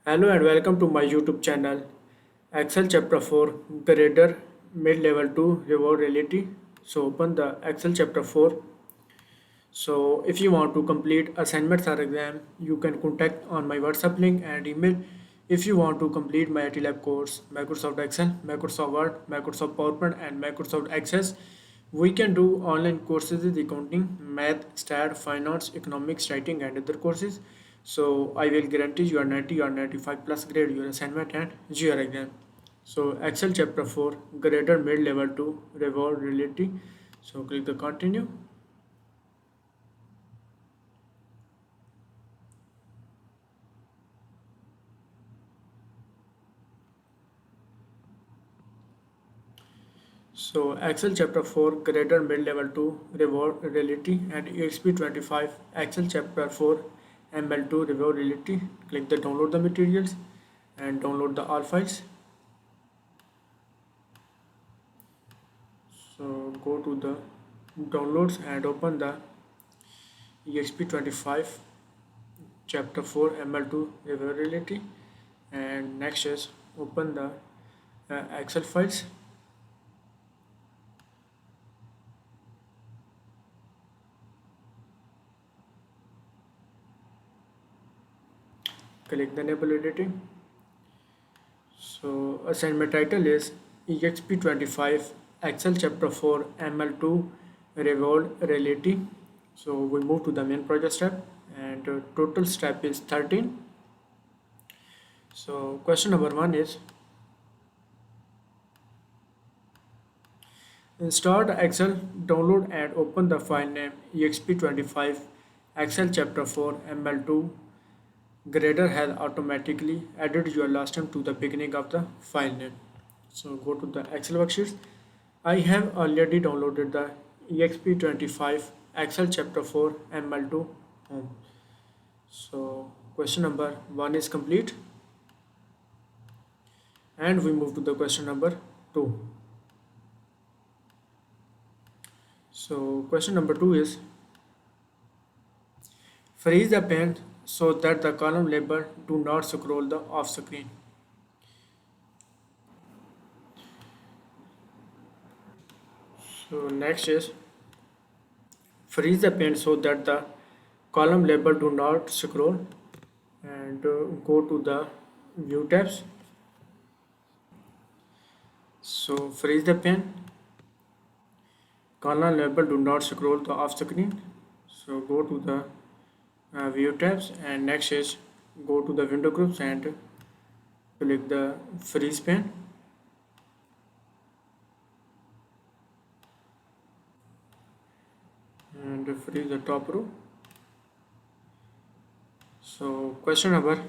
Hello and welcome to my YouTube channel. Excel chapter 4 grader mid-level 2 reward reality. So open the Excel chapter 4. So if you want to complete assignments or exam, you can contact on my WhatsApp link and email. If you want to complete my IT lab course, Microsoft Excel, Microsoft Word, Microsoft PowerPoint and Microsoft Access, we can do online courses in accounting, math, stat, finance, economics, writing and other courses. So I will guarantee you are 90 or 95 plus grade your assignment and GR exam. So Excel chapter 4 grader mid level 2 reward reality. So click the continue. So Excel chapter 4 grader mid level 2 reward reality and Exp25 Excel chapter 4 ML2 Riverwood Realty. Click the download the materials and download the all files. So go to the downloads and open the Exp25 chapter 4 ML2 Riverwood Realty, and next is open the Excel files. Click the enable editing. So assignment title is EXP25 Excel chapter 4 ML2 Revolved Reality. So we move to the main project step and total step is 13. So question number 1 is install the Excel, download and open the file name EXP25 Excel chapter 4 ML2. Grader has automatically added your last name to the beginning of the file name. So go to the Excel worksheets. I have already downloaded the EXP25 Excel chapter 4 ML2 home. So question number 1 is complete and we move to the question number 2. So question number 2 is freeze the pen so that the column label do not scroll the off screen. So next is freeze the pen so that the column label do not scroll, and go to the view tabs. So freeze the pen, column label do not scroll the off screen. So go to the view tabs, and next is go to the window groups and click the freeze pen. And freeze the top row. So question number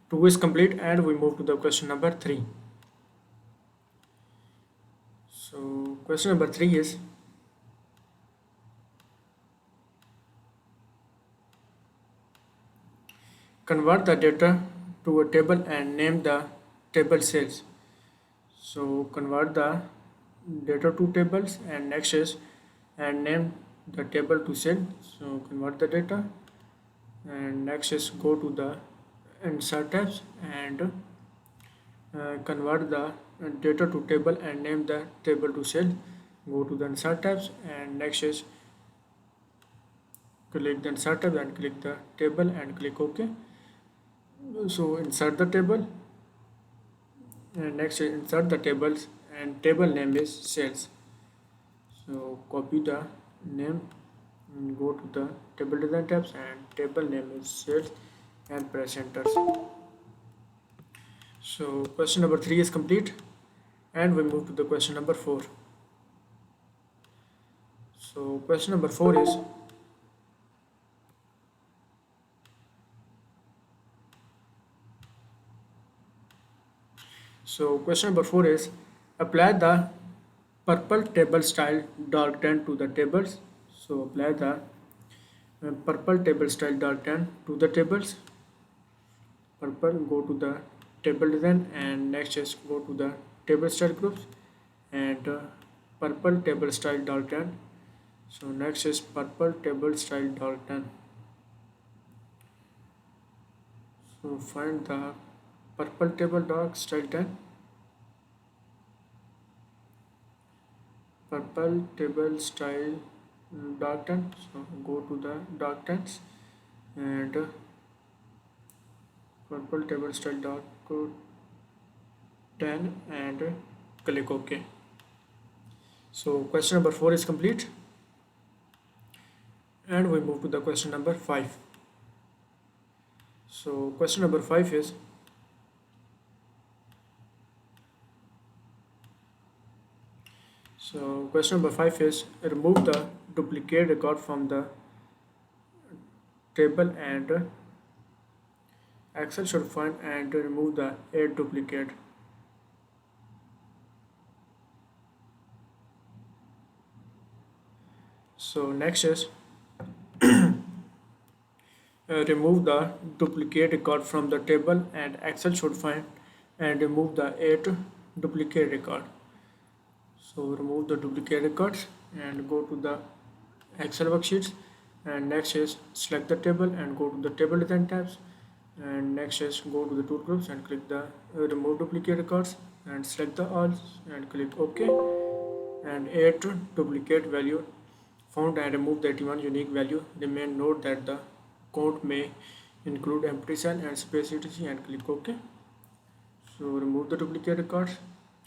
2 is complete and we move to the question number 3. So question number 3 is convert the data to a table and name the table cells. So convert the data to tables, and next is and name the table to cell. So convert the data, and next is go to the insert tabs and convert the data to table and name the table to cell. Go to the insert tabs, and next is click the insert tab and click the table and click OK. So insert the table, and next is insert the tables, and table name is sales. So copy the name and go to the table design tabs, and table name is sales, and press enter. So question number 3 is complete and we move to the question number 4. So question number 4 is apply the purple table style dark tan to the tables. So apply the purple table style dark tan to the tables. Purple, go to the table design, and next is go to the table style groups, and purple table style dark tan. So next is purple table style dark tan. So find the purple table dark style 10. Purple table style dark 10. So go to the dark 10s and purple table style dark 10 and click OK. So question number 4 is complete, and we move to the question number 5. So question number 5 is, remove the duplicate record from the table, and Excel should find and remove the 8 duplicate. So next is remove the duplicate record from the table, and Excel should find and remove the 8 duplicate record. So remove the duplicate records and go to the Excel worksheets, and next is select the table and go to the table design tabs, and next is go to the tool groups and click the remove duplicate records and select the all and click OK, and 8 duplicate value found and remove the 81 unique value remain. Note that the code may include empty cell and space etc and click OK. So remove the duplicate records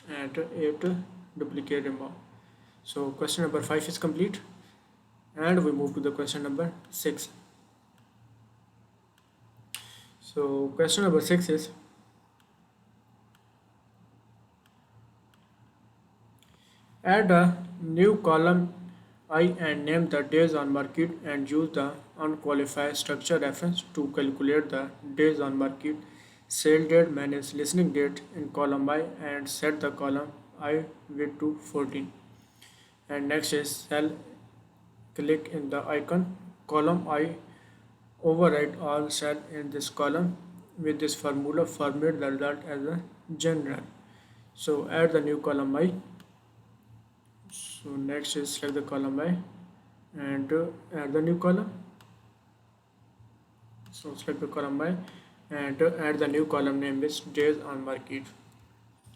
and 8 duplicate remove. So question number 5 is complete, and we move to the question number 6. So question number 6 is, add a new column I and name the days on market, and use the unqualified structure reference to calculate the days on market sale date minus listening date in column I, and set the column I width to 14. And next is cell, click in the icon column I, override all cell in this column. With this formula, format the result as a general. So add the new column I. So next is select the column I and add the new column. So select the column I and add the new column name is days on market.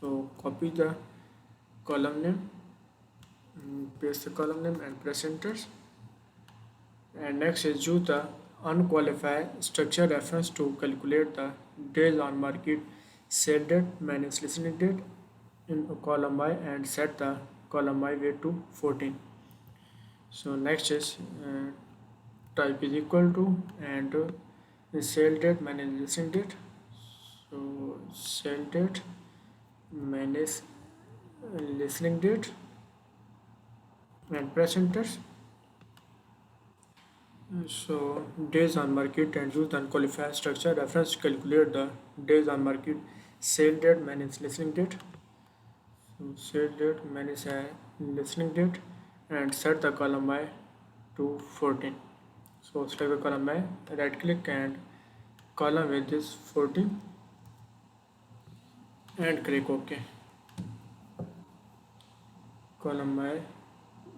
So copy the column name, paste the column name and press enter. And next is use the unqualified structure reference to calculate the days on market sale date minus listening date in column I, and set the column I weight to 14. So next is type is equal to and sale date minus listening date. So sale date minus listening date and press enter. So days on market, and use the unqualified structure reference to calculate the days on market sale date minus listening date. So sale date minus listening date, and set the column I to 14. So select the column I, right click and column with this 14 and click OK. Column I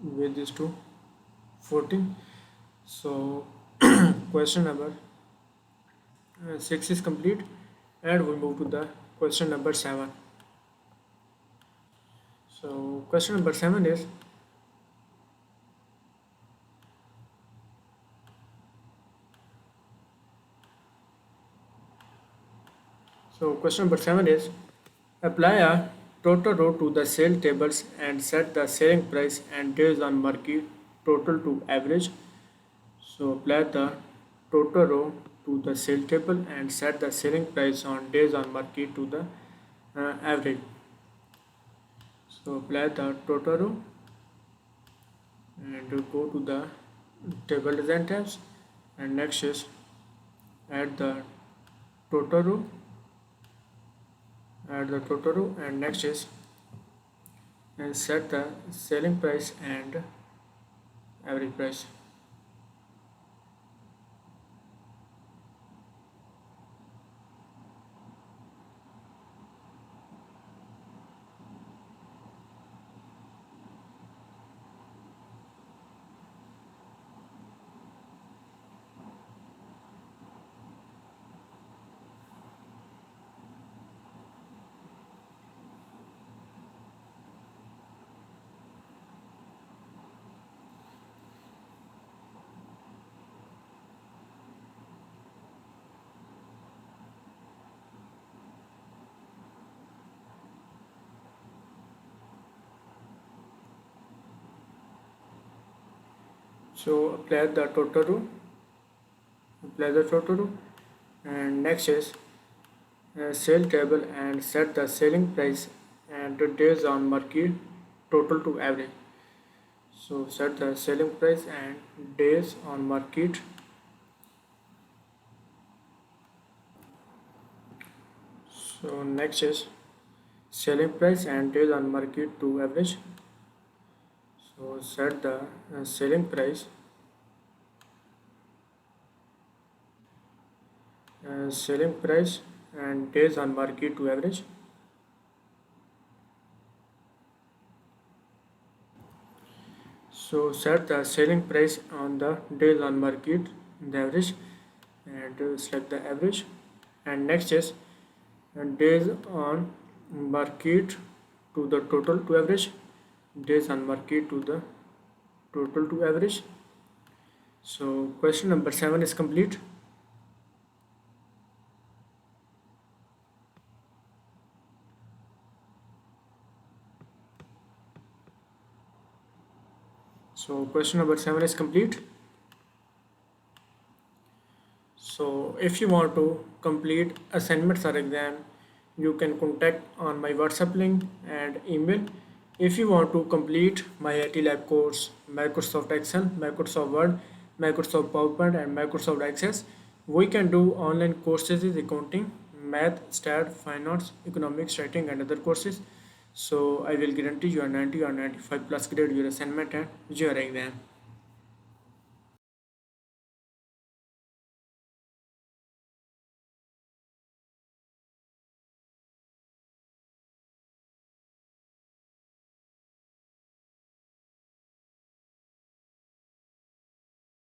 with this to 14. So question number 6 is complete, and we move to the question number 7. So question number 7 is, apply a total row to the sale tables and set the selling price and days on market total to average. So apply the total row to the sale table and set the selling price on days on market to the average. So apply the total row and go to the table design tabs, and next is add the total row, and next is and set the selling price and average price. So apply the total row, and next is sale table and set the selling price and the days on market total to average. So set the selling price and days on market. So next is selling price and days on market to average. So set the selling price and days on market to average. So set the selling price on the days on market, the average, and select the average. And next is days on market to the total to average, days on market to the total to average. So question number 7 is complete. So question number 7 is complete. So if you want to complete assignments or exam, you can contact on my WhatsApp link and email. If you want to complete my IT lab course, Microsoft Excel, Microsoft Word, Microsoft PowerPoint and Microsoft Access, we can do online courses in accounting, math, stat, finance, economics, writing and other courses. So I will guarantee you a 90 or 95 plus grade your assignment and your exam.